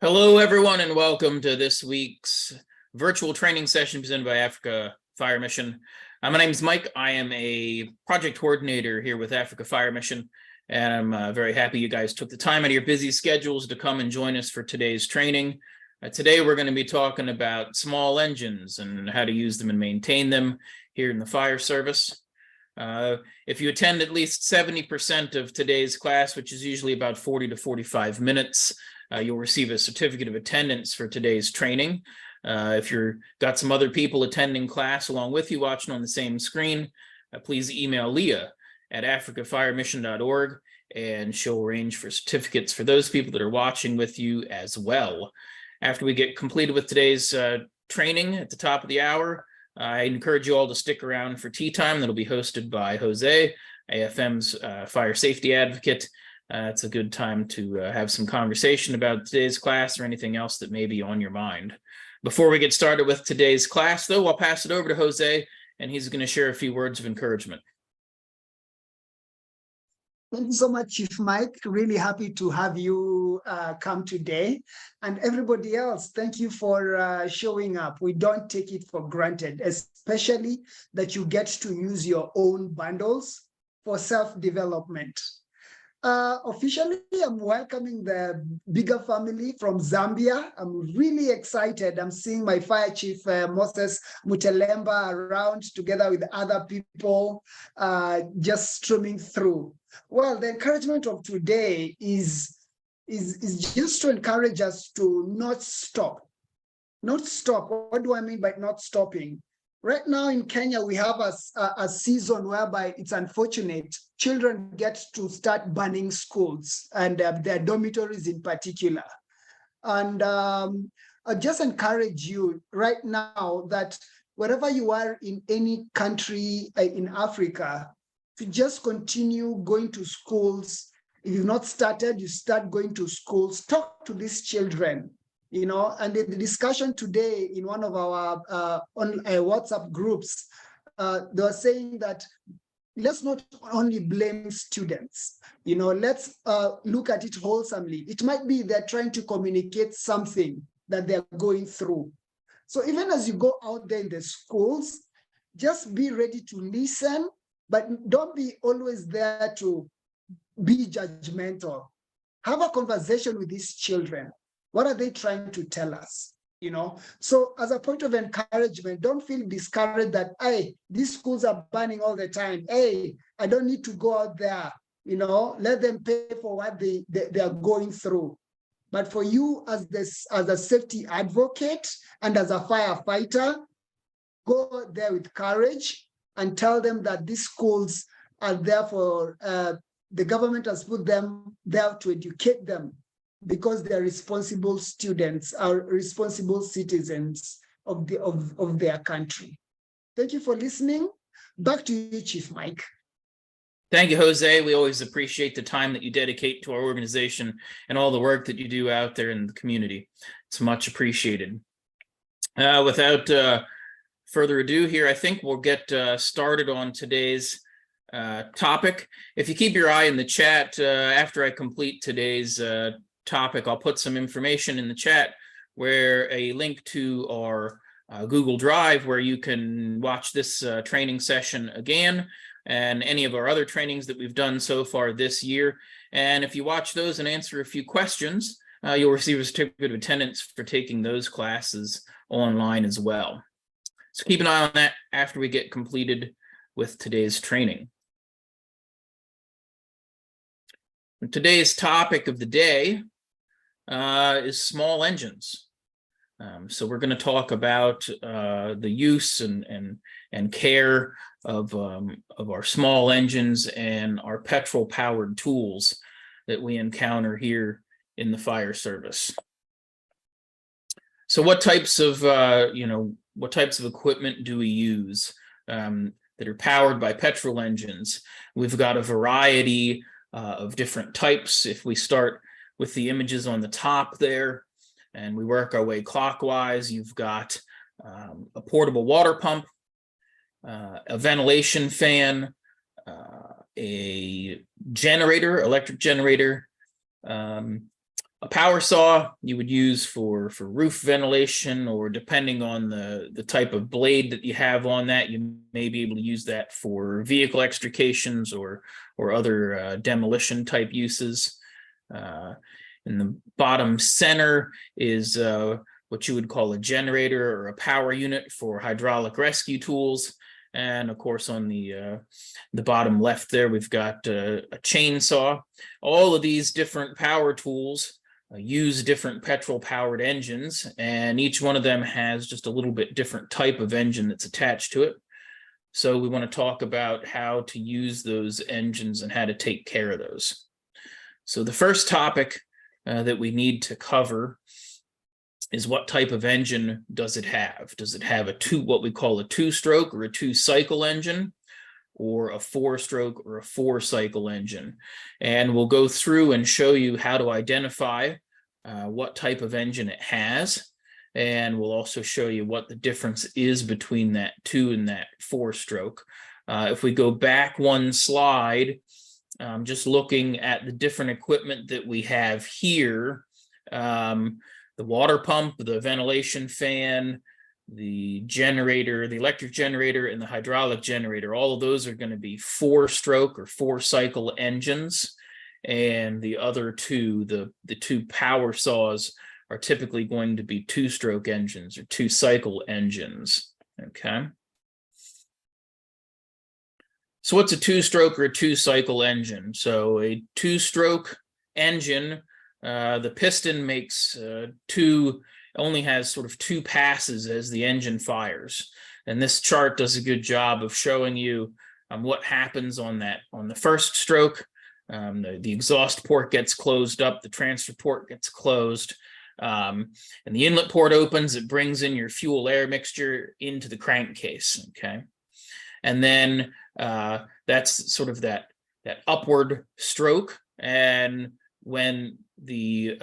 Hello, everyone, and welcome to this week's virtual training session presented by Africa Fire Mission. My name is Mike. I am a project coordinator here with Africa Fire Mission, and I'm very happy you guys took the time out of your busy schedules to come and join us for today's training. Today, we're going to be talking about small engines and how to use them and maintain them here in the fire service. If you attend at least 70% of today's class, which is usually about 40 to 45 minutes, you'll receive a certificate of attendance for today's training. If you've got some other people attending class along with you watching on the same screen, please email Leah at africafiremission.org, and she'll arrange for certificates for those people that are watching with you as well. After we get completed with today's training at the top of the hour, I encourage you all to stick around for tea time. That'll be hosted by Jose, AFM's fire safety advocate. It's a good time to have some conversation about today's class or anything else that may be on your mind. Before we get started with today's class, though, I'll pass it over to Jose, and he's going to share a few words of encouragement. Thank you so much, Chief Mike. Really happy to have you come today. And everybody else, thank you for showing up. We don't take it for granted, especially that you get to use your own bundles for self-development. Officially, I'm welcoming the bigger family from Zambia. I'm really excited. I'm seeing my fire chief, Moses Mutelemba, around together with other people just streaming through. Well, the encouragement of today is just to encourage us to not stop. Not stop. What do I mean by not stopping? Right now in Kenya, we have a season whereby it's unfortunate children get to start burning schools and their dormitories in particular. And I just encourage you right now that wherever you are in any country in Africa, to just continue going to schools. If you've not started, you start going to schools, talk to these children. You know, and the discussion today in one of our WhatsApp groups, they were saying that let's not only blame students, you know, let's look at it wholesomely. It might be they're trying to communicate something that they're going through. So even as you go out there in the schools, just be ready to listen, but don't be always there to be judgmental. Have a conversation with these children. What are they trying to tell us? You know, so as a point of encouragement, don't feel discouraged that, hey, these schools are burning all the time. Hey, I don't need to go out there. You know, let them pay for what they are going through. But for you as a safety advocate and as a firefighter, go there with courage and tell them that these schools are there for, the government has put them there to educate them, because they are responsible students, are responsible citizens of their country. Thank you for listening. Back to you, Chief Mike. Thank you, Jose. We always appreciate the time that you dedicate to our organization and all the work that you do out there in the community. It's much appreciated. Without further ado here, I think we'll get started on today's topic. If you keep your eye in the chat, after I complete today's topic, I'll put some information in the chat where a link to our Google Drive where you can watch this training session again and any of our other trainings that we've done so far this year. And if you watch those and answer a few questions, you'll receive a certificate of attendance for taking those classes online as well. So keep an eye on that after we get completed with today's training. And today's topic of the day is small engines. So we're going to talk about the use and care of our small engines and our petrol-powered tools that we encounter here in the fire service. So what types of equipment do we use that are powered by petrol engines? We've got a variety of different types. If we start with the images on the top there, and we work our way clockwise, you've got a portable water pump, a ventilation fan, a generator, electric generator, A power saw you would use for roof ventilation, or depending on the type of blade that you have on that, you may be able to use that for vehicle extrications or other demolition type uses. In the bottom center is what you would call a generator or a power unit for hydraulic rescue tools. And of course, on the bottom left there, we've got a chainsaw. All of these different power tools use different petrol-powered engines, and each one of them has just a little bit different type of engine that's attached to it. So we want to talk about how to use those engines and how to take care of those. So the first topic that we need to cover is what type of engine does it have? Does it have what we call a two-stroke or a two-cycle engine, or a four-stroke or a four-cycle engine? And we'll go through and show you how to identify what type of engine it has. And we'll also show you what the difference is between that two and that four-stroke. If we go back one slide, just looking at the different equipment that we have here, the water pump, the ventilation fan, the generator, the electric generator, and the hydraulic generator, all of those are going to be four-stroke or four-cycle engines. And the other two, the two power saws, are typically going to be two-stroke engines or two-cycle engines. Okay. So what's a two-stroke or a two-cycle engine? So a two-stroke engine, the piston makes only has sort of two passes as the engine fires. And this chart does a good job of showing you what happens on the first stroke. The exhaust port gets closed up, the transfer port gets closed, and the inlet port opens. It brings in your fuel air mixture into the crankcase. Okay. And then that's sort of that upward stroke. And when the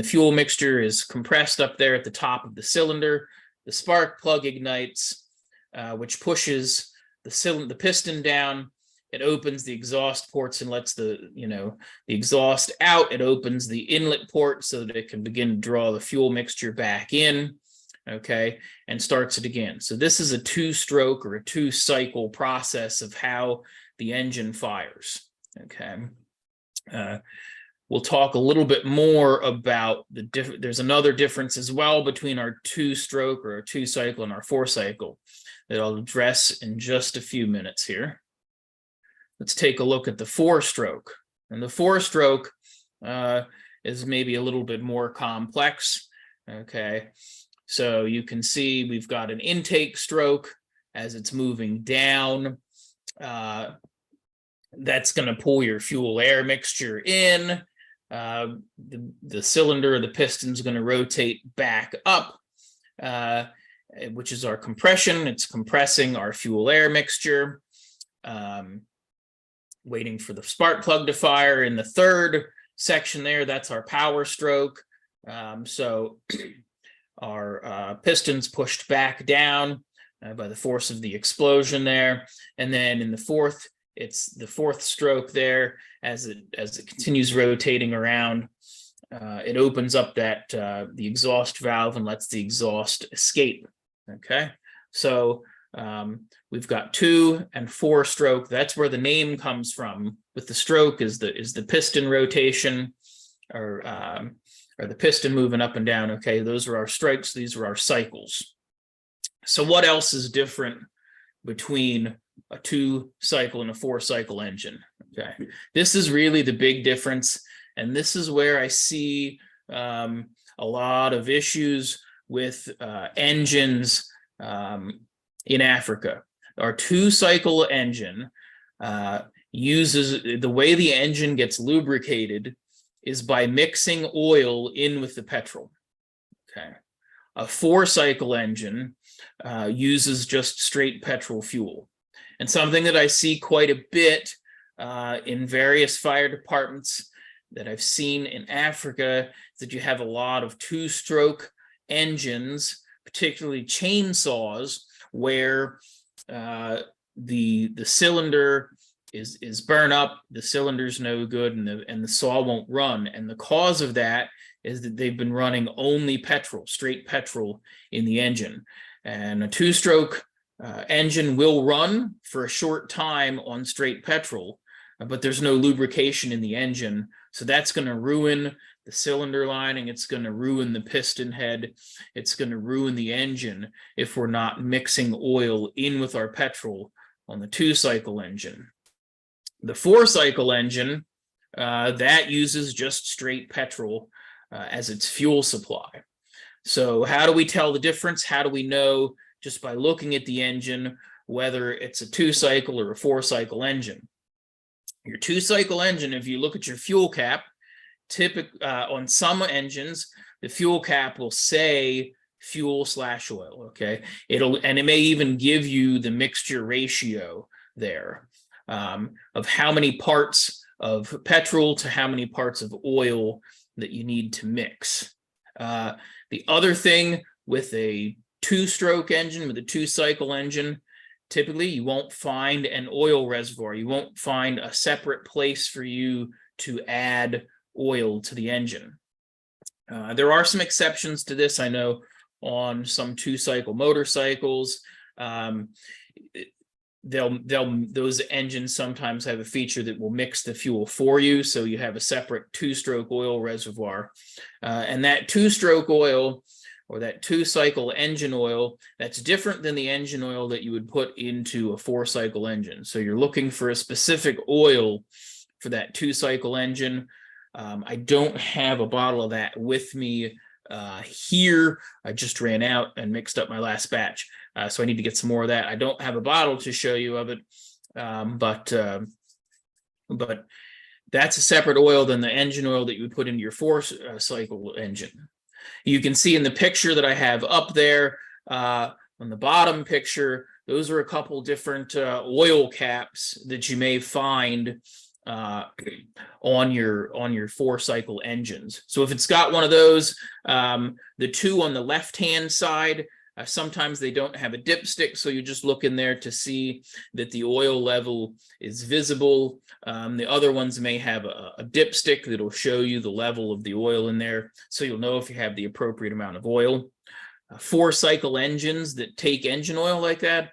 fuel mixture is compressed up there at the top of the cylinder, the spark plug ignites, which pushes the piston down. It opens the exhaust ports and lets the exhaust out. It opens the inlet port so that it can begin to draw the fuel mixture back in. Okay, and starts it again. So this is a two-stroke or a two-cycle process of how the engine fires. Okay. We'll talk a little bit more about there's another difference as well between our two-stroke or our two-cycle and our four-cycle that I'll address in just a few minutes here. Let's take a look at the four-stroke. And the four-stroke is maybe a little bit more complex. Okay. So you can see we've got an intake stroke as it's moving down. That's going to pull your fuel air mixture in. The cylinder, the piston is going to rotate back up, which is our compression. It's compressing our fuel air mixture, waiting for the spark plug to fire. In the third section there, that's our power stroke. So our piston's pushed back down by the force of the explosion there. And then in the fourth, it's the fourth stroke there. As it continues rotating around, it opens up the exhaust valve and lets the exhaust escape. Okay, so we've got two and four stroke. That's where the name comes from. With the stroke is the piston rotation, or the piston moving up and down. Okay, those are our strokes. These are our cycles. So what else is different between a two-cycle and a four-cycle engine? Okay, this is really the big difference, and this is where I see a lot of issues with engines in Africa. Our two-cycle engine uses, the way the engine gets lubricated is by mixing oil in with the petrol. Okay, a four-cycle engine uses just straight petrol fuel. And something that I see quite a bit in various fire departments that I've seen in Africa is that you have a lot of two-stroke engines, particularly chainsaws, where the cylinder is burn up, the cylinder's no good, and the saw won't run. And the cause of that is that they've been running only petrol, straight petrol in the engine. And a two-stroke engine will run for a short time on straight petrol, but there's no lubrication in the engine. So that's going to ruin the cylinder lining. It's going to ruin the piston head. It's going to ruin the engine if we're not mixing oil in with our petrol on the two-cycle engine. The four-cycle engine, that uses just straight petrol as its fuel supply. So how do we tell the difference? How do we know just by looking at the engine whether it's a two-cycle or a four-cycle engine? Your two-cycle engine, if you look at your fuel cap, on some engines, the fuel cap will say fuel/oil, okay? And it may even give you the mixture ratio there of how many parts of petrol to how many parts of oil that you need to mix. The other thing with a two-stroke engine, with a two-cycle engine, typically you won't find an oil reservoir. You won't find a separate place for you to add oil to the engine. There are some exceptions to this, I know, on some two-cycle motorcycles. Those engines sometimes have a feature that will mix the fuel for you, so you have a separate two-stroke oil reservoir. And that two-stroke oil, or that two-cycle engine oil, that's different than the engine oil that you would put into a four-cycle engine. So you're looking for a specific oil for that two-cycle engine. I don't have a bottle of that with me here. I just ran out and mixed up my last batch. So I need to get some more of that. I don't have a bottle to show you of it, but that's a separate oil than the engine oil that you would put into your four-cycle engine. You can see in the picture that I have up there on the bottom picture, those are a couple different oil caps that you may find on your four-cycle engines. So if it's got one of those, the two on the left-hand side, sometimes they don't have a dipstick, so you just look in there to see that the oil level is visible. The other ones may have a dipstick that'll show you the level of the oil in there, so you'll know if you have the appropriate amount of oil. Four-cycle engines that take engine oil like that,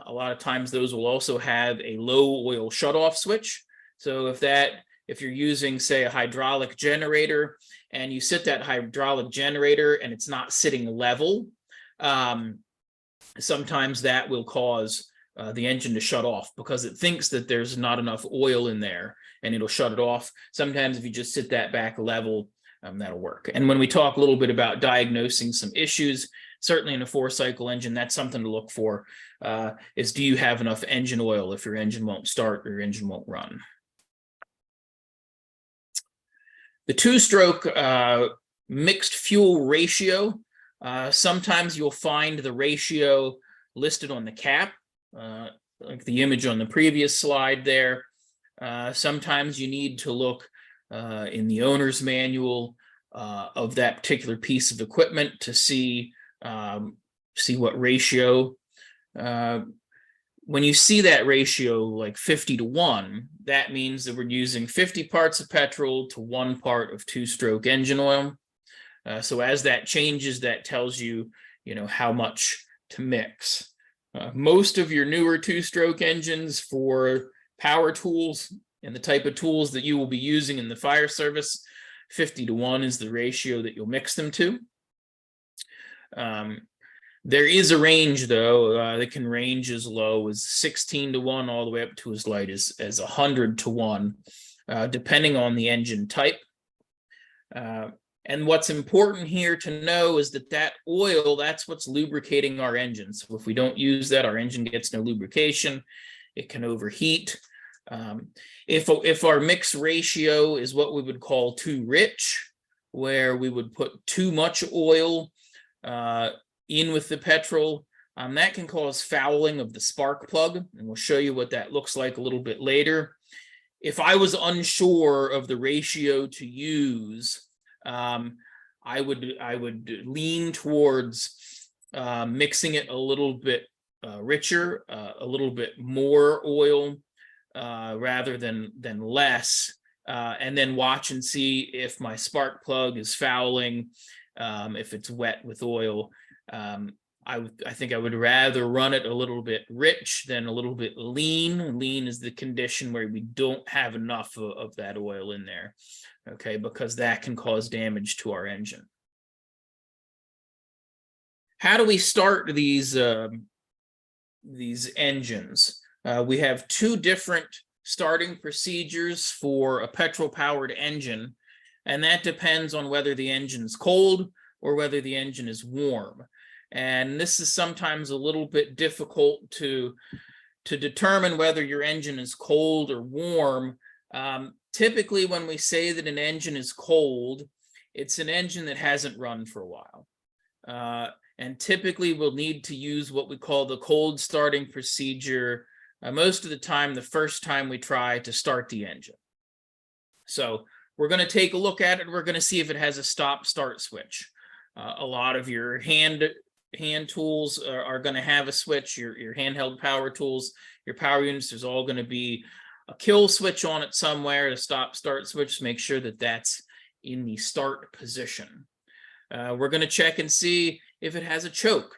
a lot of times those will also have a low oil shutoff switch. So if you're using, say, a hydraulic generator, and you sit that hydraulic generator and it's not sitting level, sometimes that will cause the engine to shut off because it thinks that there's not enough oil in there, and it'll shut it off. Sometimes if you just sit that back level, that'll work. And when we talk a little bit about diagnosing some issues, certainly in a four-cycle engine, that's something to look for, is do you have enough engine oil if your engine won't start or your engine won't run? The two-stroke mixed fuel ratio, sometimes you'll find the ratio listed on the cap, like the image on the previous slide there. Sometimes you need to look in the owner's manual of that particular piece of equipment to see what ratio. When you see that ratio like 50:1, that means that we're using 50 parts of petrol to 1 part of two-stroke engine oil. So as that changes, that tells you, how much to mix. Most of your newer two-stroke engines for power tools and the type of tools that you will be using in the fire service, 50:1 is the ratio that you'll mix them to. There is a range, though, that can range as low as 16:1 all the way up to as light as 100:1, depending on the engine type. And what's important here to know is that oil, that's what's lubricating our engine. So if we don't use that, our engine gets no lubrication. It can overheat. If our mix ratio is what we would call too rich, where we would put too much oil in with the petrol, that can cause fouling of the spark plug, and we'll show you what that looks like a little bit later. If I was unsure of the ratio to use, I would lean towards mixing it a little bit richer, a little bit more oil rather than less, and then watch and see if my spark plug is fouling, if it's wet with oil. I think I would rather run it a little bit rich than a little bit lean. Lean is the condition where we don't have enough of that oil in there, okay, because that can cause damage to our engine. How do we start these engines? We have two different starting procedures for a petrol-powered engine, and that depends on whether the engine's cold or whether the engine is warm. And this is sometimes a little bit difficult to determine whether your engine is cold or warm. Typically, when we say that an engine is cold, it's an engine that hasn't run for a while. And typically we'll need to use what we call the cold starting procedure most of the time, the first time we try to start the engine. So we're going to take a look at it. We're going to see if it has a stop-start switch. A lot of your hand tools are going to have a switch. Your handheld power tools, your power units, there's all going to be a kill switch on it somewhere, a stop-start switch. Make sure that that's in the start position. We're going to check and see if it has a choke.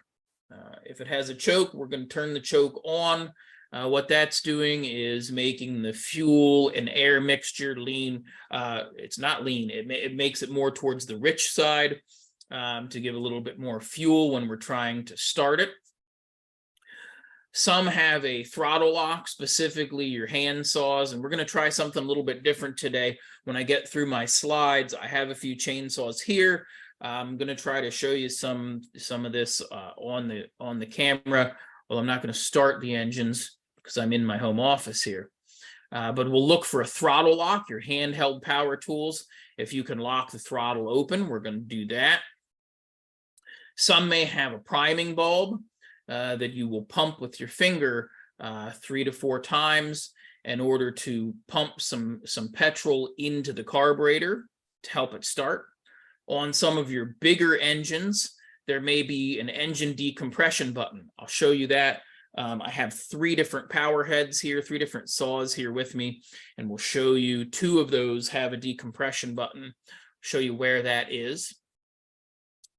If it has a choke, we're going to turn the choke on. What that's doing is making the fuel and air mixture lean. It's not lean. It makes it more towards the rich side to give a little bit more fuel when we're trying to start it. Some have a throttle lock, specifically your hand saws, and we're going to try something a little bit different today. When I get through my slides, I have a few chainsaws here. I'm going to try to show you some of this on the camera. Well, I'm not going to start the engines because I'm in my home office here. But we'll look for a throttle lock, your handheld power tools. If you can lock the throttle open, we're going to do that. Some may have a priming bulb that you will pump with your finger 3 to 4 times in order to pump some petrol into the carburetor to help it start. On some of your bigger engines, there may be an engine decompression button. I'll show you that. I have 3 different power heads here, 3 different saws here with me, and we'll show you 2 of those have a decompression button, show you where that is.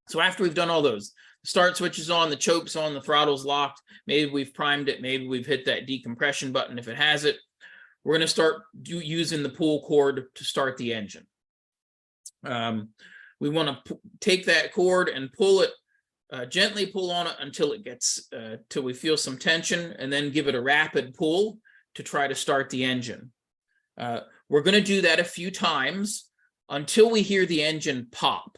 So after we've done all those, the start switch is on, the choke's on, the throttle's locked, maybe we've primed it, maybe we've hit that decompression button if it has it, we're going to start using the pull cord to start the engine. We want to take that cord and pull it, gently pull on it until it gets, till we feel some tension, and then give it a rapid pull to try to start the engine. We're going to do that a few times until we hear the engine pop.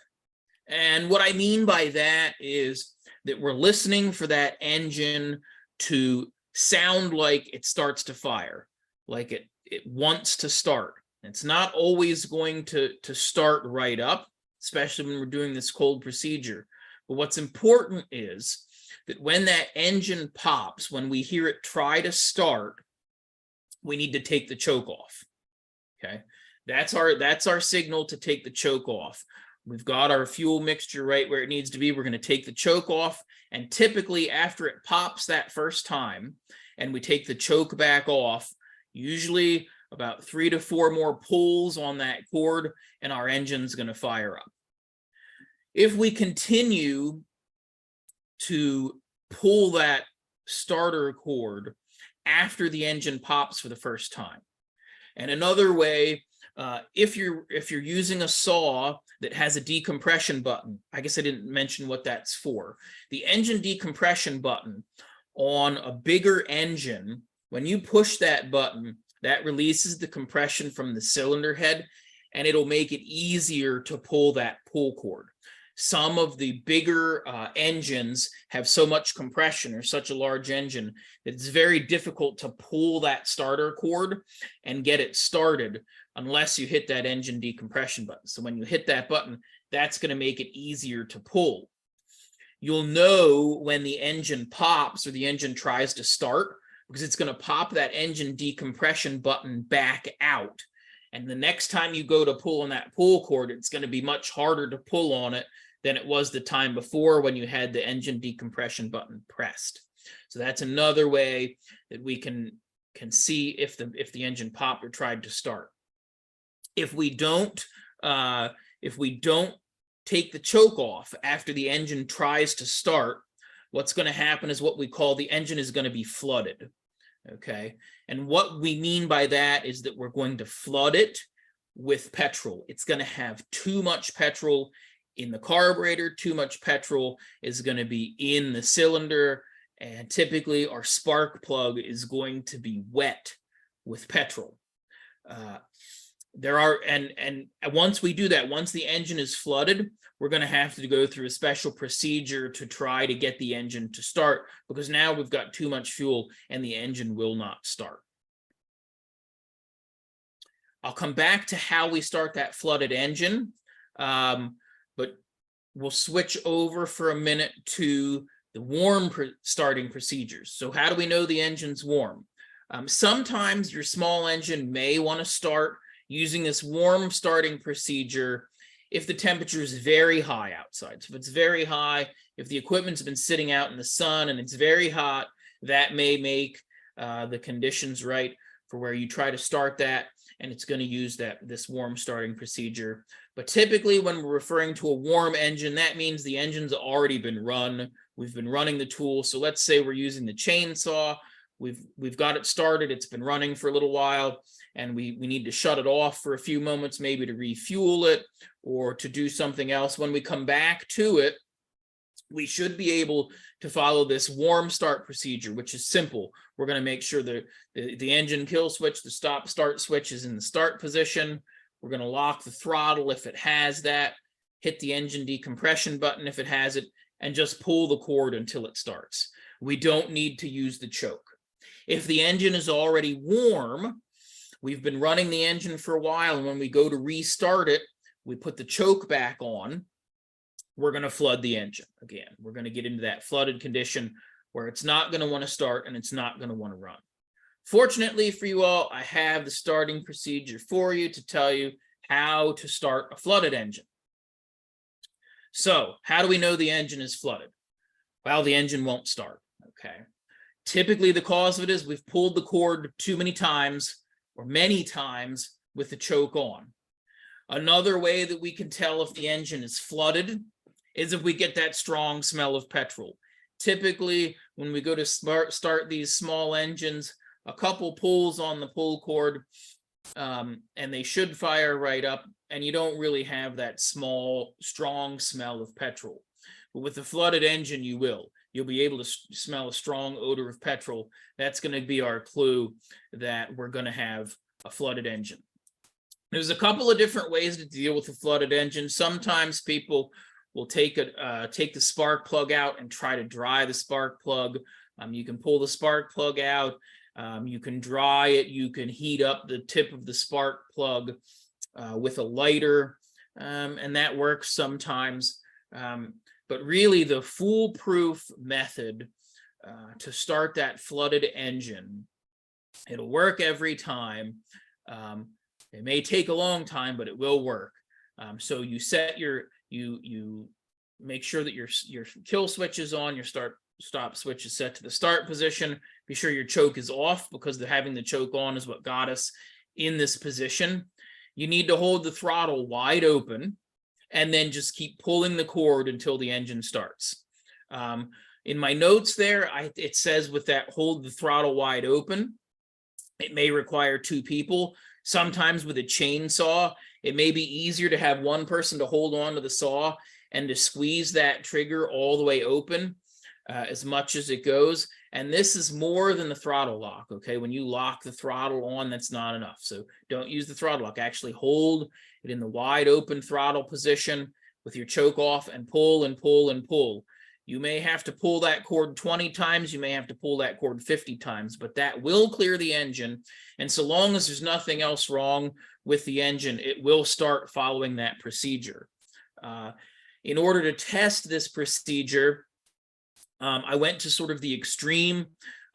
And what I mean by that is that we're listening for that engine to sound like it starts to fire, like it wants to start. It's not always going to start right up, especially when we're doing this cold procedure. But what's important is that when that engine pops, when we hear it try to start, we need to take the choke off. Okay, that's our signal to take the choke off. We've got our fuel mixture right where it needs to be. We're going to take the choke off, and typically after it pops that first time and we take the choke back off, usually about 3 to 4 more pulls on that cord and our engine's going to fire up. If we continue to pull that starter cord after the engine pops for the first time, and another way, if you're using a saw that has a decompression button, I guess I didn't mention what that's for. The engine decompression button on a bigger engine, when you push that button, that releases the compression from the cylinder head, and it'll make it easier to pull that pull cord. Some of the bigger engines have so much compression, or such a large engine, that it's very difficult to pull that starter cord and get it started unless you hit that engine decompression button. So when you hit that button, that's going to make it easier to pull. You'll know when the engine pops or the engine tries to start, because it's going to pop that engine decompression button back out. And the next time you go to pull on that pull cord, it's going to be much harder to pull on it than it was the time before when you had the engine decompression button pressed. So that's another way that we can can see if the engine popped or tried to start. If we don't take the choke off after the engine tries to start, what's going to happen is what we call the engine is going to be flooded. Okay, and what we mean by that is that we're going to flood it with petrol. It's going to have too much petrol in the carburetor, too much petrol is going to be in the cylinder, and typically our spark plug is going to be wet with petrol. And once we do that, once the engine is flooded, we're going to have to go through a special procedure to try to get the engine to start, because now we've got too much fuel and the engine will not start. I'll come back to how we start that flooded engine, but we'll switch over for a minute to the warm starting procedures. So how do we know the engine's warm? Sometimes your small engine may want to start using this warm starting procedure if the temperature is very high outside. So if it's very high, if the equipment's been sitting out in the sun and it's very hot, that may make the conditions right for where you try to start that, and it's going to use this warm starting procedure. But typically when we're referring to a warm engine, that means the engine's already been run. We've been running the tool. So let's say we're using the chainsaw. We've got it started, it's been running for a little while, and we need to shut it off for a few moments, maybe to refuel it or to do something else. When we come back to it, we should be able to follow this warm start procedure, which is simple. We're going to make sure that the engine kill switch, the stop start switch is in the start position. We're going to lock the throttle if it has that, hit the engine decompression button if it has it, and just pull the cord until it starts. We don't need to use the choke. If the engine is already warm, we've been running the engine for a while, and when we go to restart it, we put the choke back on, we're going to flood the engine again. We're going to get into that flooded condition where it's not going to want to start and it's not going to want to run. Fortunately for you all, I have the starting procedure for you to tell you how to start a flooded engine. So how do we know the engine is flooded? Well, the engine won't start, okay? Typically, the cause of it is we've pulled the cord too many times or many times with the choke on. Another way that we can tell if the engine is flooded is if we get that strong smell of petrol. Typically, when we go to start these small engines, a couple pulls on the pull cord, and they should fire right up, and you don't really have that small, strong smell of petrol. But with a flooded engine, you will. You'll be able to smell a strong odor of petrol. That's going to be our clue that we're going to have a flooded engine. There's a couple of different ways to deal with a flooded engine. Sometimes people will take the spark plug out and try to dry the spark plug. You can pull the spark plug out. You can dry it. You can heat up the tip of the spark plug with a lighter, and that works sometimes. But really, the foolproof method to start that flooded engine, it'll work every time. It may take a long time, but it will work. So you set you make sure that your kill switch is on, your stop switch is set to the start position. Be sure your choke is off, because having the choke on is what got us in this position. You need to hold the throttle wide open and then just keep pulling the cord until the engine starts. In my notes there, it says with that hold the throttle wide open, it may require 2 people. Sometimes with a chainsaw, it may be easier to have one person to hold on to the saw and to squeeze that trigger all the way open as much as it goes. And this is more than the throttle lock, okay? When you lock the throttle on, that's not enough. So don't use the throttle lock. Actually hold it in the wide open throttle position with your choke off and pull and pull and pull. You may have to pull that cord 20 times. You may have to pull that cord 50 times, but that will clear the engine. And so long as there's nothing else wrong with the engine, it will start following that procedure. In order to test this procedure, I went to sort of the extreme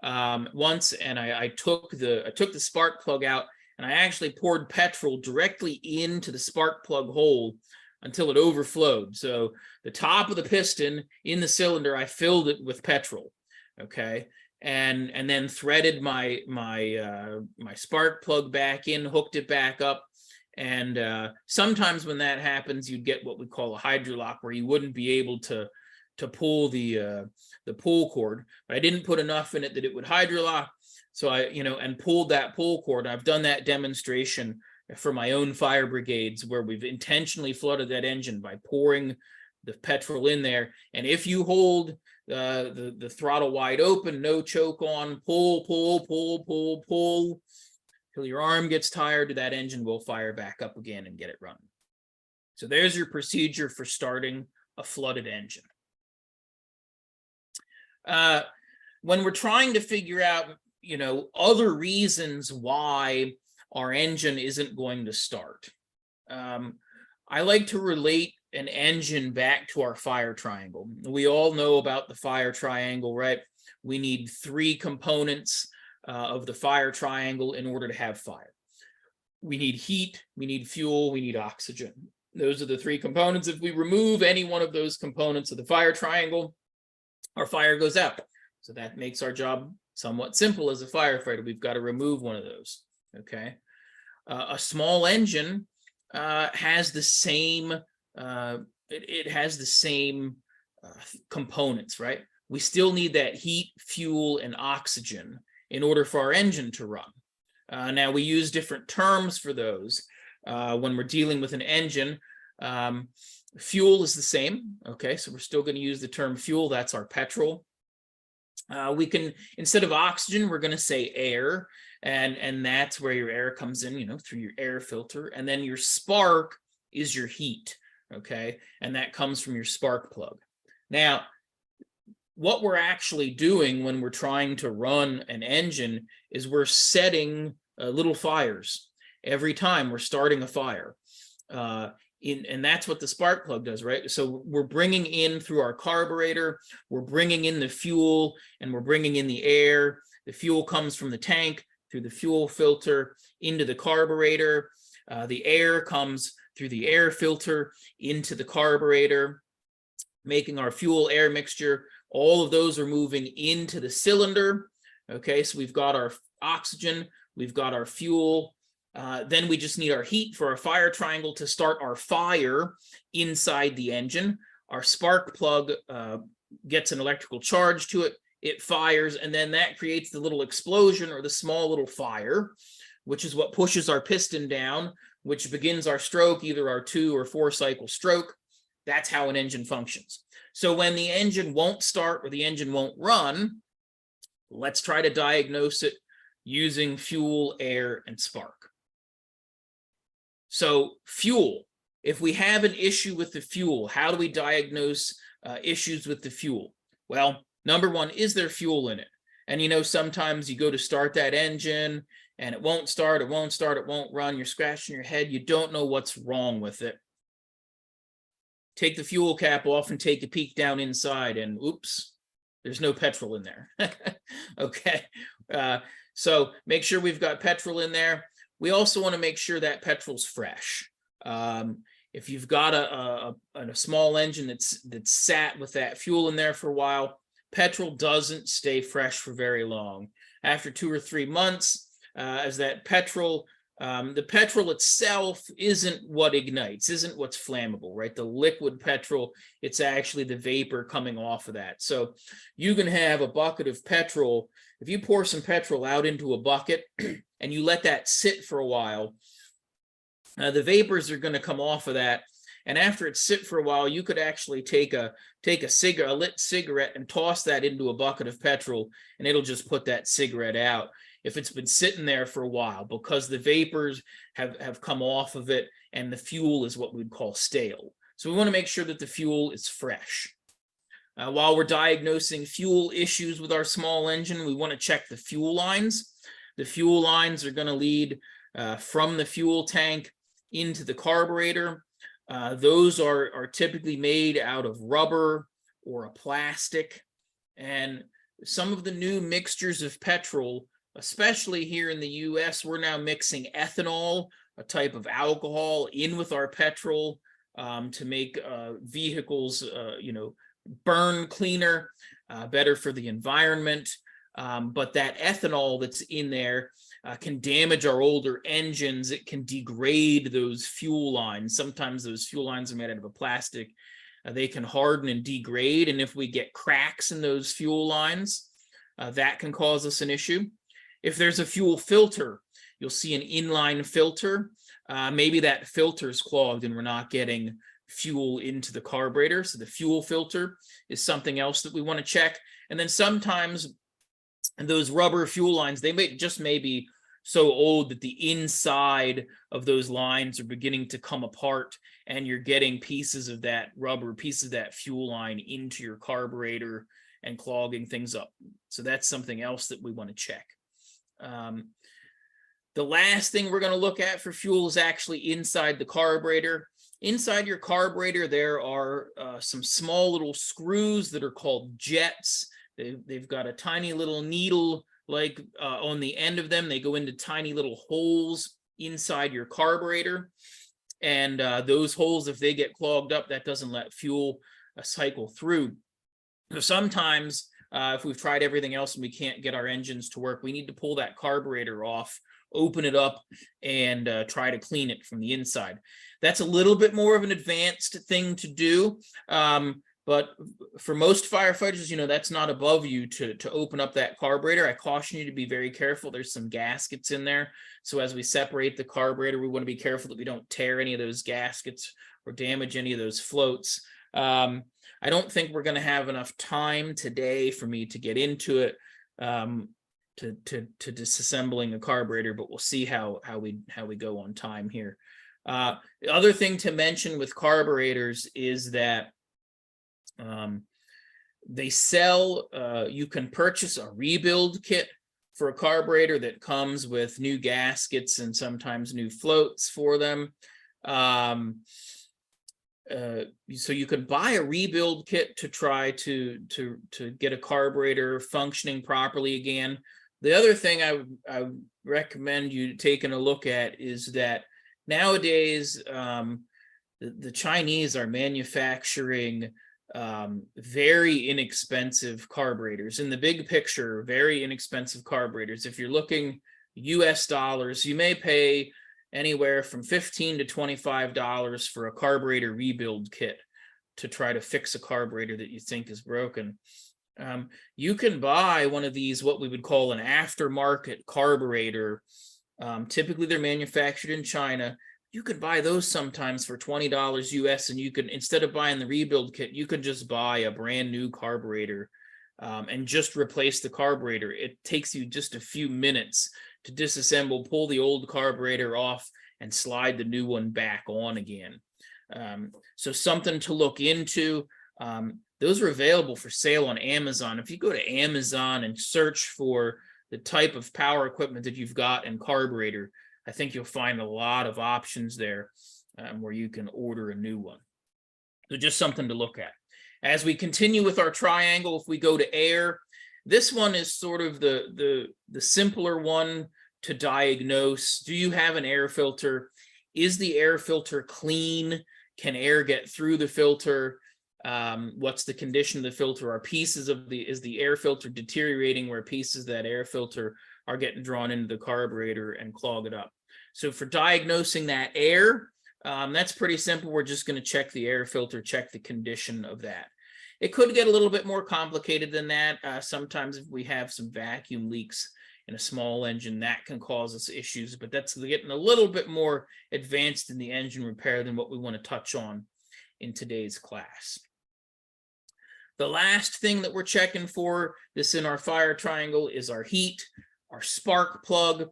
once, and I took the spark plug out, and I actually poured petrol directly into the spark plug hole until it overflowed. So the top of the piston in the cylinder, I filled it with petrol. Okay. and then threaded my spark plug back in, hooked it back up. And sometimes when that happens, you'd get what we call a hydrolock, where you wouldn't be able to pull the pull cord. But I didn't put enough in it that it would hydrolock, so I and pulled that pull cord. I've done that demonstration for my own fire brigades, where we've intentionally flooded that engine by pouring the petrol in there. And if you hold the throttle wide open, no choke on, pull till your arm gets tired, that engine will fire back up again and get it running. So there's your procedure for starting a flooded engine. When we're trying to figure out, other reasons why our engine isn't going to start, I like to relate an engine back to our fire triangle. We all know about the fire triangle, right? We need 3 components of the fire triangle in order to have fire. We need heat, we need fuel, we need oxygen. Those are the 3 components. If we remove any one of those components of the fire triangle, our fire goes out. So that makes our job somewhat simple as a firefighter. We've got to remove one of those. Okay. A small engine has the same it has the same components, right? We still need that heat, fuel, and oxygen in order for our engine to run. Now we use different terms for those when we're dealing with an engine. Fuel is the same. Okay, so we're still going to use the term fuel. That's our petrol. We can, instead of oxygen, we're going to say air, and that's where your air comes in, through your air filter. And then your spark is your heat, okay? And that comes from your spark plug. Now, what we're actually doing when we're trying to run an engine is we're setting little fires every time we're starting a fire. And that's what the spark plug does, right? So we're bringing in through our carburetor, we're bringing in the fuel, and we're bringing in the air. The fuel comes from the tank through the fuel filter into the carburetor. The air comes through the air filter into the carburetor, making our fuel air mixture. All of those are moving into the cylinder. Okay, so we've got our oxygen, we've got our fuel. Then we just need our heat for our fire triangle to start our fire inside the engine. Our spark plug gets an electrical charge to it, it fires, and then that creates the little explosion or the small little fire, which is what pushes our piston down, which begins our stroke, either our 2 or 4 cycle stroke. That's how an engine functions. So when the engine won't start or the engine won't run, let's try to diagnose it using fuel, air, and spark. So fuel, if we have an issue with the fuel, how do we diagnose issues with the fuel? Well, number one, is there fuel in it? And sometimes you go to start that engine and it won't start, it won't start, it won't run. You're scratching your head. You don't know what's wrong with it. Take the fuel cap off and take a peek down inside, and oops, there's no petrol in there. Okay. So make sure we've got petrol in there. We also want to make sure that petrol's fresh. If you've got a small engine that's sat with that fuel in there for a while, petrol doesn't stay fresh for very long. After 2 or 3 months, as that petrol, the petrol itself isn't what ignites, isn't what's flammable, right? The liquid petrol, it's actually the vapor coming off of that. So you can have a bucket of petrol. If you pour some petrol out into a bucket and you let that sit for a while, the vapors are going to come off of that. And after it sit for a while, you could actually take a lit cigarette and toss that into a bucket of petrol, and it'll just put that cigarette out if it's been sitting there for a while, because the vapors have come off of it and the fuel is what we'd call stale. So we want to make sure that the fuel is fresh. While we're diagnosing fuel issues with our small engine, we want to check the fuel lines. The fuel lines are going to lead from the fuel tank into the carburetor. Those are typically made out of rubber or a plastic. And some of the new mixtures of petrol, especially here in the US, we're now mixing ethanol, a type of alcohol, in with our petrol to make vehicles, burn cleaner, better for the environment. But that ethanol that's in there can damage our older engines. It can degrade those fuel lines. Sometimes those fuel lines are made out of a plastic. They can harden and degrade. And if we get cracks in those fuel lines, that can cause us an issue. If there's a fuel filter, you'll see an inline filter. Maybe that filter is clogged and we're not getting fuel into the carburetor. So the fuel filter is something else that we want to check. And then sometimes those rubber fuel lines, they may be so old that the inside of those lines are beginning to come apart, and you're getting pieces of that rubber, pieces of that fuel line into your carburetor and clogging things up. So that's something else that we want to check. The last thing we're going to look at for fuel is actually inside the carburetor. Inside your carburetor, there are some small little screws that are called jets. They've got a tiny little needle like on the end of them. They go into tiny little holes inside your carburetor. And those holes, if they get clogged up, that doesn't let fuel cycle through. So sometimes if we've tried everything else and we can't get our engines to work, we need to pull that carburetor off, open it up, and try to clean it from the inside. That's a little bit more of an advanced thing to do. But for most firefighters, that's not above you to open up that carburetor. I caution you to be very careful. There's some gaskets in there. So as we separate the carburetor, we want to be careful that we don't tear any of those gaskets or damage any of those floats. I don't think we're going to have enough time today for me to get into it, to disassembling a carburetor, but we'll see how we go on time here. The other thing to mention with carburetors is that they sell, you can purchase a rebuild kit for a carburetor that comes with new gaskets and sometimes new floats for them. So you could buy a rebuild kit to try to get a carburetor functioning properly again. The other thing I would recommend you taking a look at is that nowadays the Chinese are manufacturing very inexpensive carburetors. In the big picture, very inexpensive carburetors. If you're looking US dollars, you may pay anywhere from $15 to $25 for a carburetor rebuild kit to try to fix a carburetor that you think is broken. You can buy one of these, what we would call an aftermarket carburetor. Typically they're manufactured in China. You could buy those sometimes for $20 US, and you could, instead of buying the rebuild kit, you could just buy a brand new carburetor and just replace the carburetor. It takes you just a few minutes to disassemble, pull the old carburetor off, and slide the new one back on again. So something to look into. Those are available for sale on Amazon. If you go to Amazon and search for the type of power equipment that you've got and carburetor, I think you'll find a lot of options there where you can order a new one. So just something to look at. As we continue with our triangle, if we go to air, this one is sort of the simpler one to diagnose. Do you have an air filter? Is the air filter clean? Can air get through the filter? What's the condition of the filter? Is the air filter deteriorating where pieces of that air filter are getting drawn into the carburetor and clog it up? So for diagnosing that air, that's pretty simple. We're just going to check the air filter, check the condition of that. It could get a little bit more complicated than that. Sometimes if we have some vacuum leaks in a small engine, that can cause us issues, but that's getting a little bit more advanced in the engine repair than what we want to touch on in today's class. The last thing that we're checking for this in our fire triangle is our heat, our spark plug.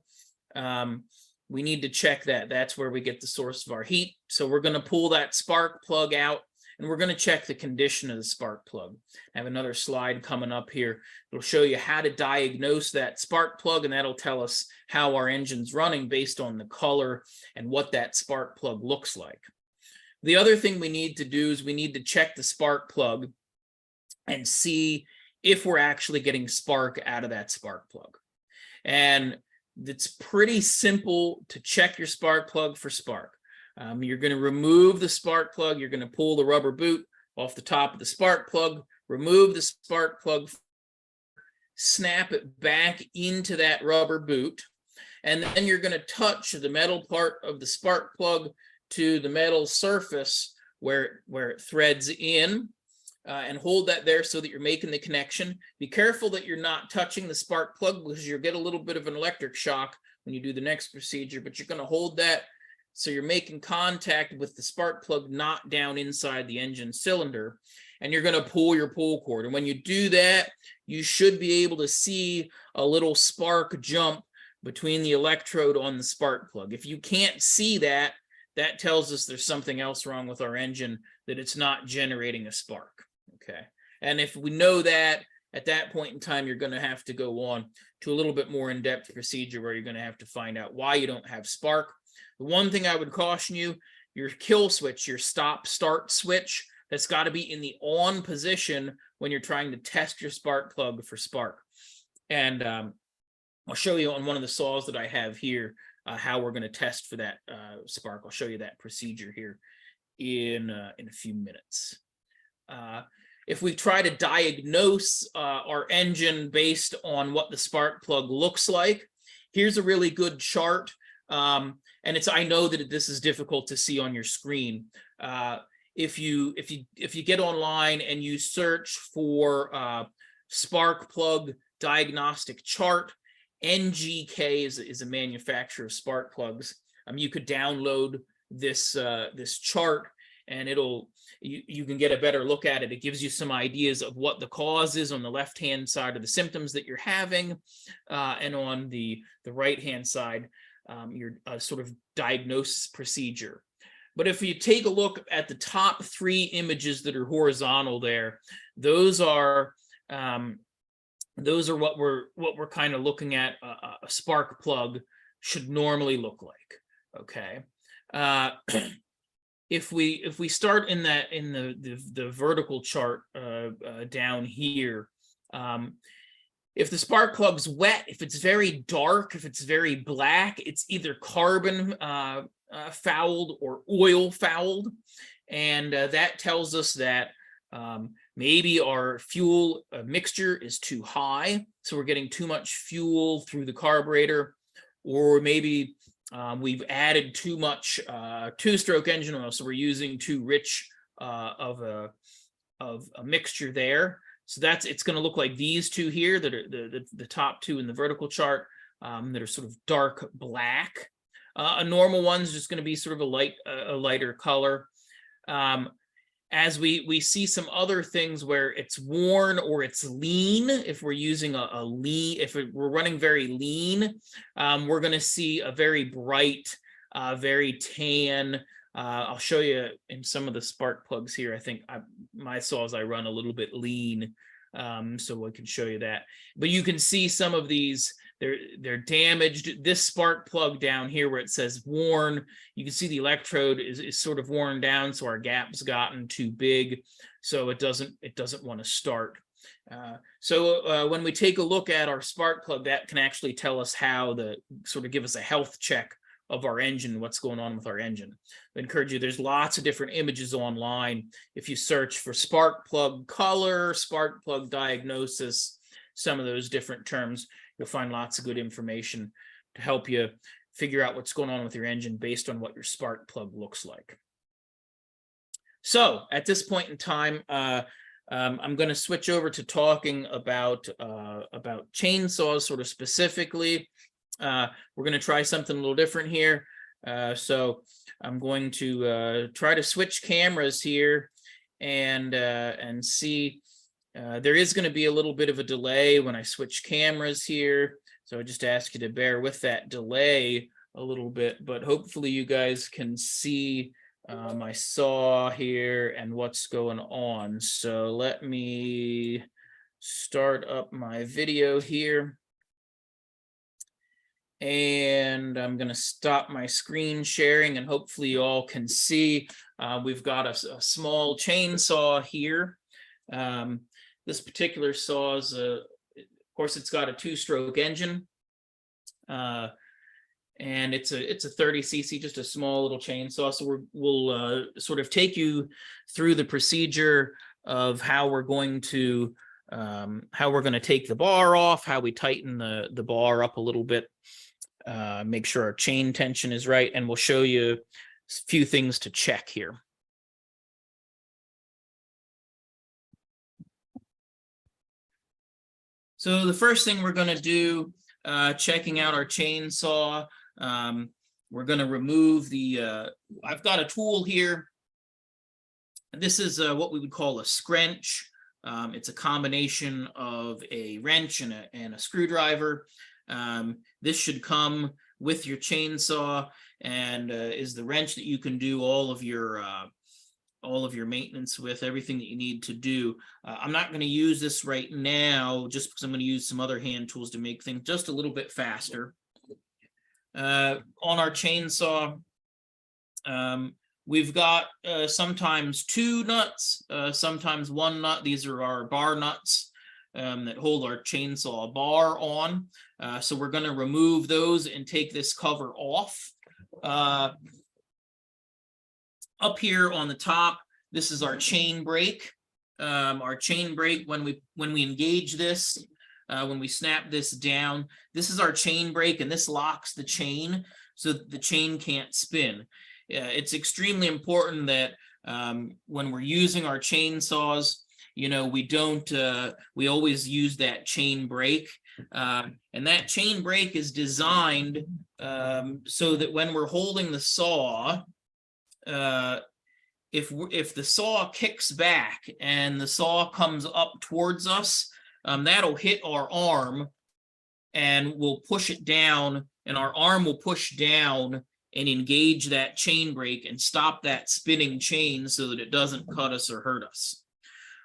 We need to check that. That's where we get the source of our heat. So we're going to pull that spark plug out, and we're going to check the condition of the spark plug. I have another slide coming up here. It'll show you how to diagnose that spark plug, and that'll tell us how our engine's running based on the color and what that spark plug looks like. The other thing we need to do is we need to check the spark plug and see if we're actually getting spark out of that spark plug. And it's pretty simple to check your spark plug for spark. You're going to remove the spark plug. You're going to pull the rubber boot off the top of the spark plug, remove the spark plug, snap it back into that rubber boot. And then you're going to touch the metal part of the spark plug to the metal surface where it threads in, and hold that there so that you're making the connection. Be careful that you're not touching the spark plug, because you'll get a little bit of an electric shock when you do the next procedure, but you're going to hold that so you're making contact with the spark plug, not down inside the engine cylinder. And you're going to pull your pull cord. And when you do that, you should be able to see a little spark jump between the electrode on the spark plug. If you can't see that, that tells us there's something else wrong with our engine, that it's not generating a spark. Okay. And if we know that, at that point in time, you're going to have to go on to a little bit more in-depth procedure where you're going to have to find out why you don't have spark. The one thing I would caution you, your kill switch, your stop-start switch, that's got to be in the on position when you're trying to test your spark plug for spark. And I'll show you on one of the saws that I have here how we're going to test for that spark. I'll show you that procedure here in a few minutes. If we try to diagnose our engine based on what the spark plug looks like, here's a really good chart. And I know that this is difficult to see on your screen. If you get online and you search for spark plug diagnostic chart, NGK is a manufacturer of spark plugs. You could download this chart, and you can get a better look at it. It gives you some ideas of what the cause is on the left-hand side of the symptoms that you're having, and on the right-hand side, your sort of diagnosis procedure. But if you take a look at the top 3 images that are horizontal there, those are what we're kind of looking at a spark plug should normally look like. Okay. If we start in the vertical chart down here, if the spark plug's wet, if it's very dark, if it's very black, it's either carbon fouled or oil fouled, and that tells us that maybe our fuel mixture is too high, so we're getting too much fuel through the carburetor, or maybe we've added too much two-stroke engine oil, so we're using too rich of a mixture there. So it's going to look like these two here, that are the top 2 in the vertical chart, that are sort of dark black. A normal one's just going to be sort of a lighter color. As we see some other things where it's worn or it's lean, if we're using a lean, we're running very lean, we're going to see a very bright, very tan. I'll show you in some of the spark plugs here. I think my saws I run a little bit lean, so I can show you that. But you can see some of these, they're damaged. This spark plug down here where it says worn, you can see the electrode is sort of worn down, so our gap's gotten too big, so it doesn't want to start. So when we take a look at our spark plug, that can actually tell us how sort of give us a health check of our engine, what's going on with our engine. I encourage you, there's lots of different images online. If you search for spark plug color, spark plug diagnosis, some of those different terms, you'll find lots of good information to help you figure out what's going on with your engine based on what your spark plug looks like. So at this point in time, I'm going to switch over to talking about chainsaws sort of specifically. We're going to try something a little different here. So I'm going to try to switch cameras here and see. There is going to be a little bit of a delay when I switch cameras here. So I just ask you to bear with that delay a little bit, but hopefully you guys can see my saw here and what's going on. So let me start up my video here. And I'm going to stop my screen sharing, and hopefully you all can see. We've got a small chainsaw here. This particular saw is, of course, it's got a 2-stroke engine, and it's a 30 cc, just a small little chainsaw. So we'll sort of take you through the procedure of how we're going to how we're going to take the bar off, how we tighten the bar up a little bit, make sure our chain tension is right, and we'll show you a few things to check here. So the first thing we're going to do, checking out our chainsaw, we're going to remove the, I've got a tool here. This is what we would call a scrench. It's a combination of a wrench and a screwdriver. This should come with your chainsaw and is the wrench that you can do all of your maintenance with, everything that you need to do. I'm not going to use this right now just because I'm going to use some other hand tools to make things just a little bit faster. On our chainsaw, we've got sometimes two nuts, sometimes one nut. These are our bar nuts that hold our chainsaw bar on. So we're going to remove those and take this cover off. Up here on the top, this is our chain brake. Our chain brake, when we engage this, when we snap this down, this is our chain brake, and this locks the chain so that the chain can't spin. It's extremely important that when we're using our chainsaws, you know, we always use that chain brake. And that chain brake is designed so that when we're holding the saw, if the saw kicks back and the saw comes up towards us, that'll hit our arm and we'll push it down, and our arm will push down and engage that chain brake and stop that spinning chain so that it doesn't cut us or hurt us.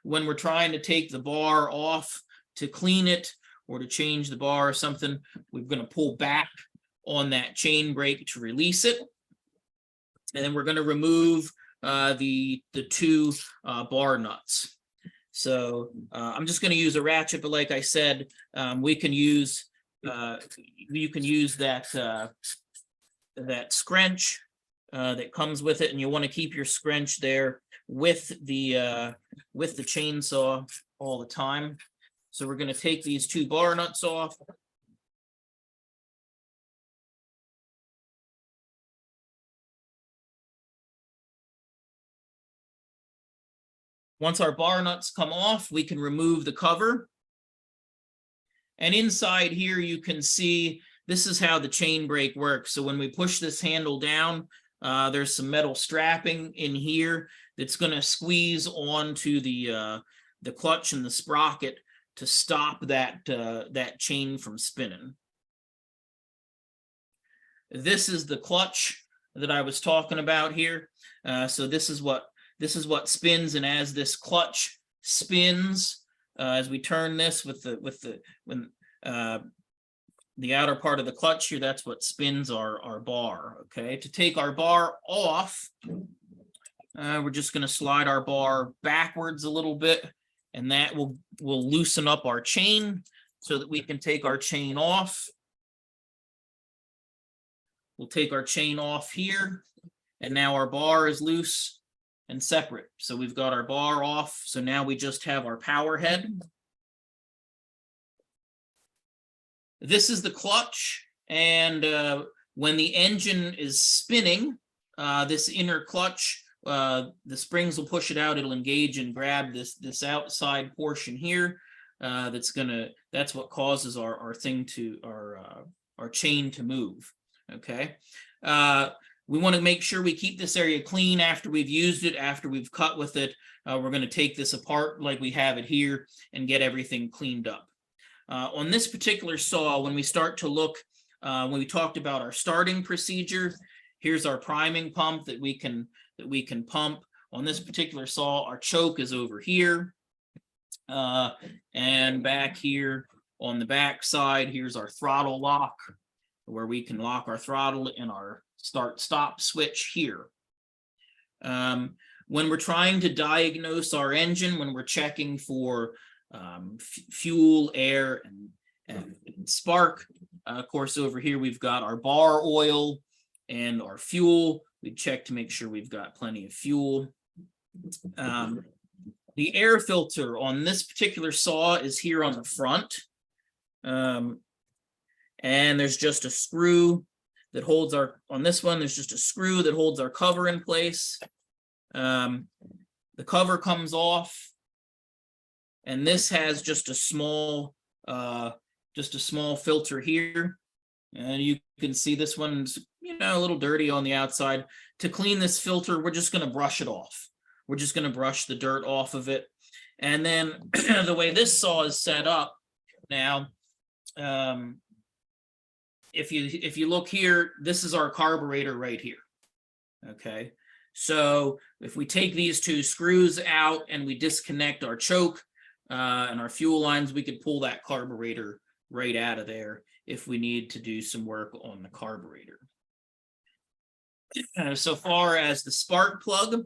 When we're trying to take the bar off to clean it or to change the bar or something, we're going to pull back on that chain brake to release it. And then we're going to remove the two bar nuts. So I'm just going to use a ratchet, but like I said, you can use that that scrench that comes with it, and you want to keep your scrench there with the chainsaw all the time. So we're going to take these two bar nuts off. Once our bar nuts come off, we can remove the cover. And inside here, you can see this is how the chain brake works. So when we push this handle down, there's some metal strapping in here that's going to squeeze onto the clutch and the sprocket to stop that chain from spinning. This is the clutch that I was talking about here. So this is what spins, and as this clutch spins, as we turn this the outer part of the clutch here, that's what spins our bar. Okay, to take our bar off, we're just going to slide our bar backwards a little bit, and that will loosen up our chain so that we can take our chain off. We'll take our chain off here, and now our bar is loose and separate. So we've got our bar off. So now we just have our power head. This is the clutch, and when the engine is spinning, this inner clutch, the springs will push it out. It'll engage and grab this outside portion here. That's what causes our chain to move. Okay. We want to make sure we keep this area clean after we've used it, after we've cut with it. We're going to take this apart like we have it here and get everything cleaned up. On this particular saw, when we start to look, when we talked about our starting procedure, here's our priming pump that we can pump. On this particular saw, our choke is over here, and back here on the back side, here's our throttle lock, where we can lock our throttle and our start-stop switch here. When we're trying to diagnose our engine, when we're checking for fuel, air, and spark, of course, over here we've got our bar oil and our fuel. We check to make sure we've got plenty of fuel. The air filter on this particular saw is here on the front. And there's just a screw that holds on this one, there's just a screw that holds our cover in place. The cover comes off, and this has just a small filter here. And you can see this one's, a little dirty on the outside. To clean this filter, we're just going to brush it off. We're just going to brush the dirt off of it. And then the way this saw is set up now, if you look here, this is our carburetor right here. Okay, so if we take these two screws out and we disconnect our choke and our fuel lines, we could pull that carburetor right out of there if we need to do some work on the carburetor. So far as the spark plug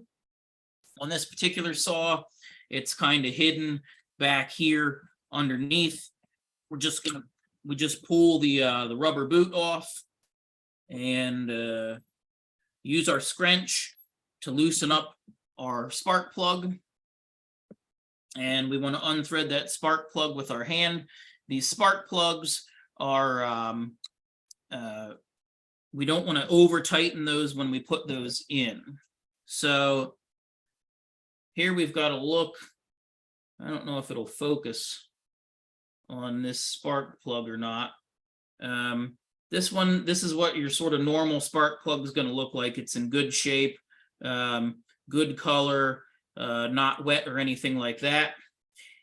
on this particular saw, it's kind of hidden back here underneath. We just pull the rubber boot off and use our scrunch to loosen up our spark plug. And we want to unthread that spark plug with our hand. These spark plugs are, we don't want to over tighten those when we put those in. So here we've got a look. I don't know if it'll focus on this spark plug or not. This is what your sort of normal spark plug is going to look like. It's in good shape, good color, not wet or anything like that.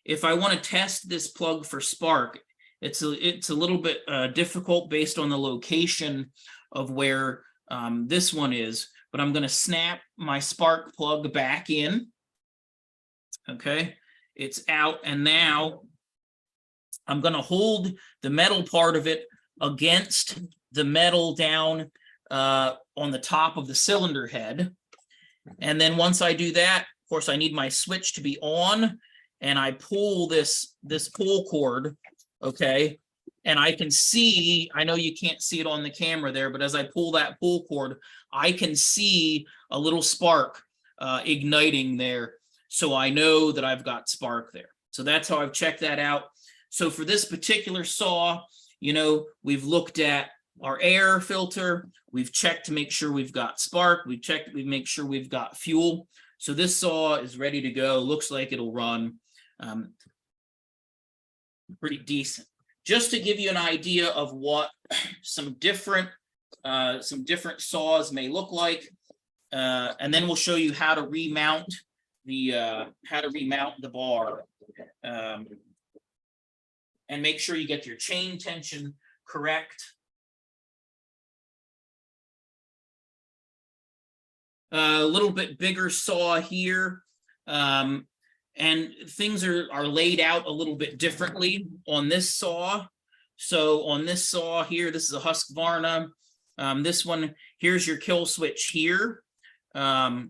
If I want to test this plug for spark, it's a little bit difficult based on the location of where this one is, but I'm going to snap my spark plug back in. Okay, it's out, and now I'm going to hold the metal part of it against the metal down on the top of the cylinder head. And then once I do that, of course, I need my switch to be on, and I pull this pull cord, okay? And I can see, I know you can't see it on the camera there, but as I pull that pull cord, I can see a little spark igniting there. So I know that I've got spark there. So that's how I've checked that out. So for this particular saw, we've looked at our air filter, we've checked to make sure we've got spark, we've checked, we make sure we've got fuel. So this saw is ready to go. Looks like it'll run pretty decent. Just to give you an idea of what some different saws may look like, and then we'll show you how to remount the bar, and make sure you get your chain tension correct. A little bit bigger saw here, and things are laid out a little bit differently on this saw. So on this saw here, this is a Husqvarna. This one, here's your kill switch here, and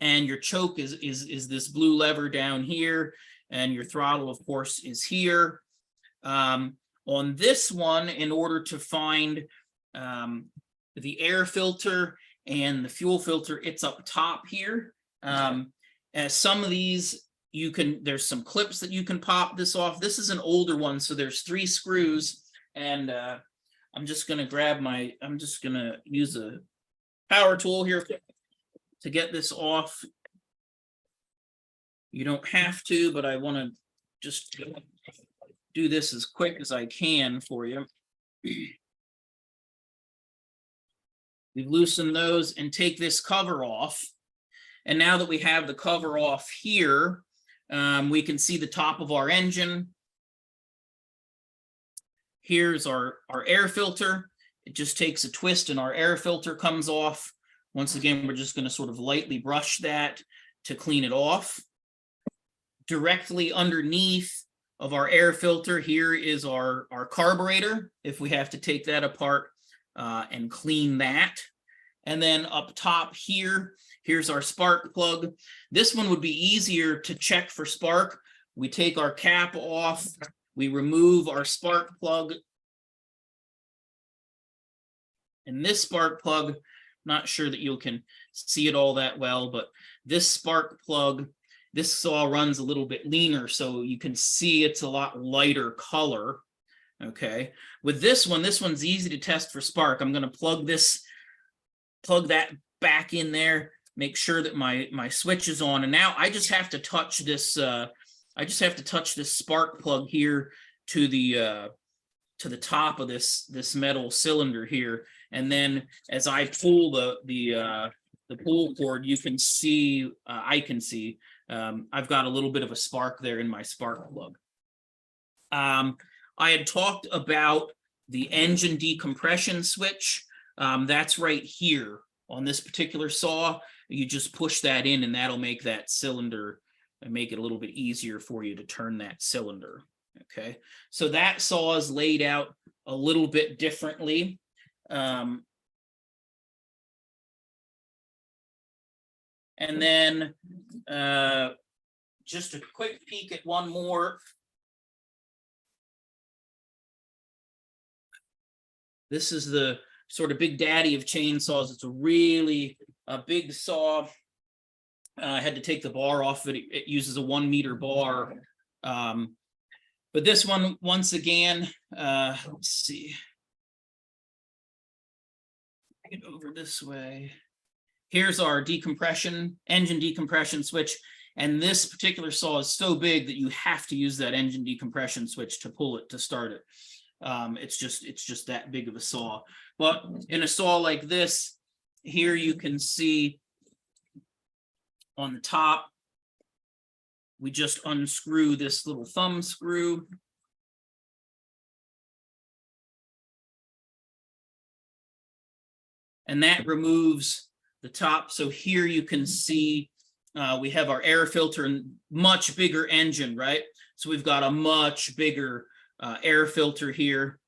your choke is this blue lever down here, and your throttle, of course, is here. On this one, in order to find the air filter and the fuel filter, it's up top here. As some of these, there's some clips that you can pop this off. This is an older one, so there's 3 screws, and I'm just gonna use a power tool here to get this off. You don't have to, but I want to just do this as quick as I can for you. We've loosened those and take this cover off. And now that we have the cover off here, we can see the top of our engine. Here's our air filter. It just takes a twist and our air filter comes off. Once again, we're just going to sort of lightly brush that to clean it off. Directly underneath of our air filter, here is our carburetor, if we have to take that apart and clean that. And then up top here, here's our spark plug. This one would be easier to check for spark. We take our cap off, we remove our spark plug. And this spark plug, not sure that you can see it all that well, but this spark plug, This saw runs a little bit leaner, so you can see it's a lot lighter color. Okay, with this one's easy to test for spark. I'm going to plug that back in there, make sure that my switch is on, and now I just have to touch this. I just have to touch this spark plug here to the top of this metal cylinder here, and then as I pull the pull cord, you can see, I can see, I've got a little bit of a spark there in my spark plug. I had talked about the engine decompression switch. That's right here on this particular saw. You just push that in and that'll make that cylinder and make it a little bit easier for you to turn that cylinder. Okay, so that saw is laid out a little bit differently. And then just a quick peek at one more. This is the sort of big daddy of chainsaws. It's a really big saw. I had to take the bar off of it. It uses a 1 meter bar. But this one, once again, let's see. Get over this way. Here's our engine decompression switch. And this particular saw is so big that you have to use that engine decompression switch to pull it, to start it. It's just that big of a saw. But in a saw like this, here you can see on the top, we just unscrew this little thumb screw. And that removes the top. So here you can see we have our air filter and much bigger engine, right? So we've got a much bigger air filter here.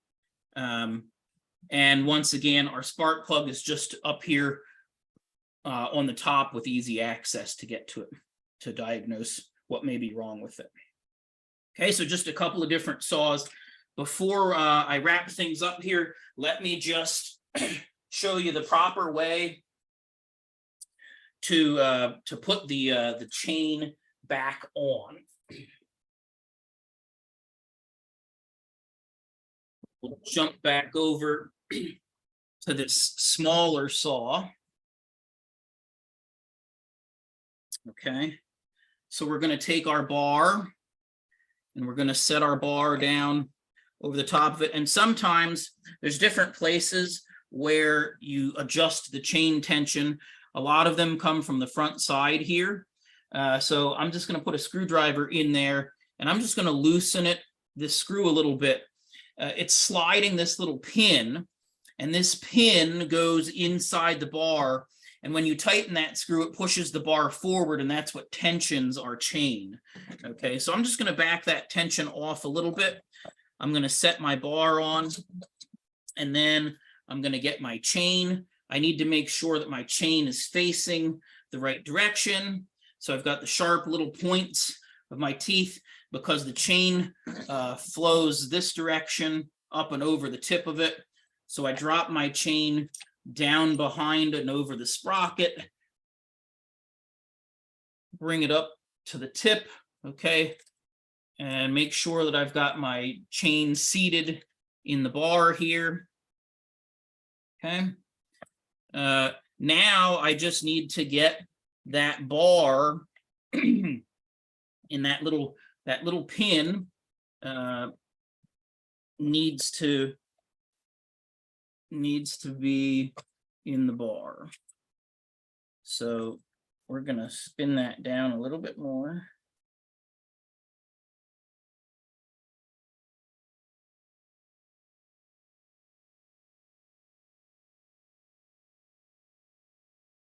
And once again, our spark plug is just up here on the top with easy access to get to it, to diagnose what may be wrong with it. Okay, so just a couple of different saws. Before I wrap things up here, let me just show you the proper way to put the chain back on. We'll jump back over to this smaller saw. Okay, so we're going to take our bar and we're going to set our bar down over the top of it. And sometimes there's different places where you adjust the chain tension. A lot of them come from the front side here. So I'm just going to put a screwdriver in there and I'm just going to loosen this screw a little bit. It's sliding this little pin, and this pin goes inside the bar. And when you tighten that screw, it pushes the bar forward, and that's what tensions our chain. Okay, so I'm just going to back that tension off a little bit. I'm going to set my bar on, and then I'm going to get my chain. I need to make sure that my chain is facing the right direction. So I've got the sharp little points of my teeth because the chain flows this direction up and over the tip of it. So I drop my chain down behind and over the sprocket, bring it up to the tip, okay, and make sure that I've got my chain seated in the bar here, okay. Now I just need to get that bar in that little pin needs to be in the bar. So we're going to spin that down a little bit more.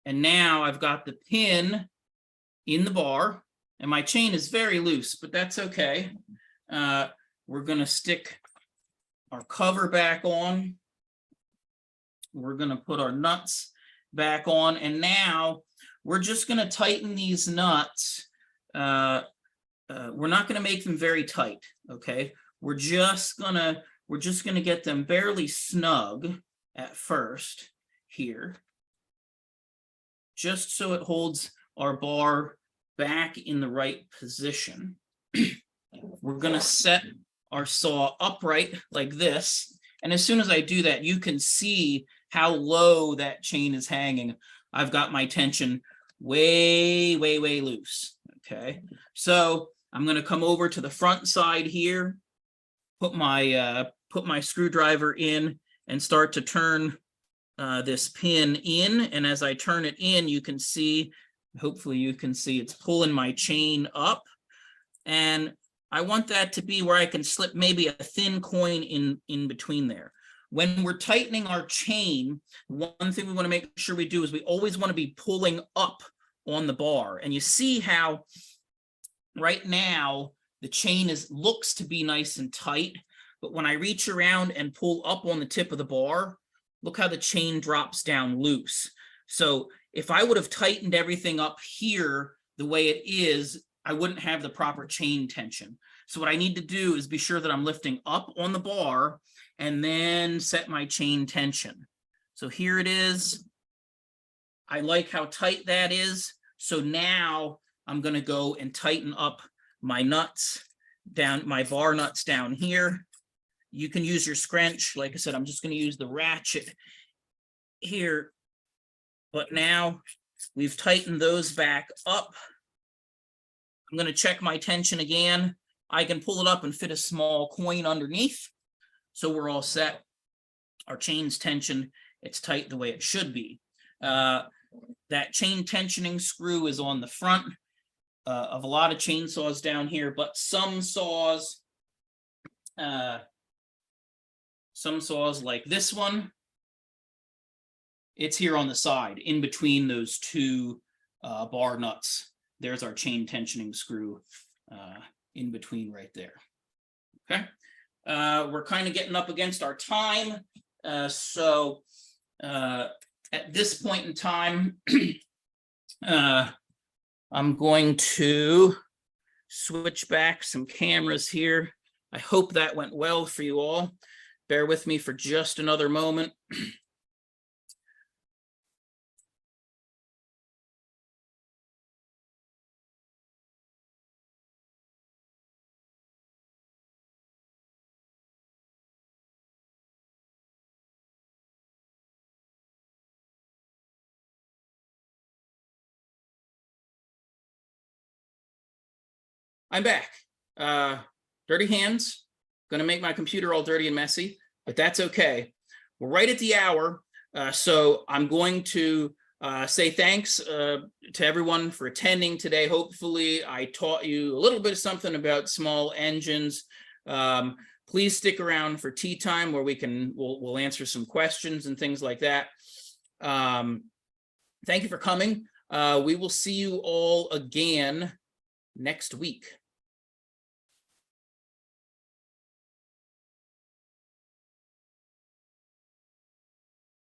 And now I've got the pin in the bar, and my chain is very loose, but that's okay. We're going to stick our cover back on. We're going to put our nuts back on, and now we're just going to tighten these nuts. We're not going to make them very tight, okay? We're just going to get them barely snug at first here, just so it holds our bar back in the right position. We're going to set our saw upright like this. And as soon as I do that, you can see how low that chain is hanging. I've got my tension way, way, way loose. Okay, so I'm going to come over to the front side here, put my screwdriver in and start to turn this pin in. And as I turn it in, you can see, hopefully you can see it's pulling my chain up. And I want that to be where I can slip maybe a thin coin in between there. When we're tightening our chain, one thing we want to make sure we do is we always want to be pulling up on the bar. And you see how right now the chain looks to be nice and tight, but when I reach around and pull up on the tip of the bar, look how the chain drops down loose. So if I would have tightened everything up here the way it is, I wouldn't have the proper chain tension. So what I need to do is be sure that I'm lifting up on the bar and then set my chain tension. So here it is. I like how tight that is. So now I'm going to go and tighten up my nuts down, my bar nuts down here. You can use your scrunch. Like I said, I'm just going to use the ratchet here. But now we've tightened those back up. I'm going to check my tension again. I can pull it up and fit a small coin underneath. So we're all set. Our chain's tension, it's tight the way it should be. That chain tensioning screw is on the front of a lot of chainsaws down here, but some saws like this one, it's here on the side in between those two bar nuts. There's our chain tensioning screw in between right there. Okay, we're kind of getting up against our time. So at this point in time, I'm going to switch back some cameras here. I hope that went well for you all. Bear with me for just another moment. I'm back. Dirty hands. Going to make my computer all dirty and messy, but that's okay. We're right at the hour, so I'm going to say thanks to everyone for attending today. Hopefully, I taught you a little bit of something about small engines. Please stick around for tea time where we'll answer some questions and things like that. Thank you for coming. We will see you all again next week.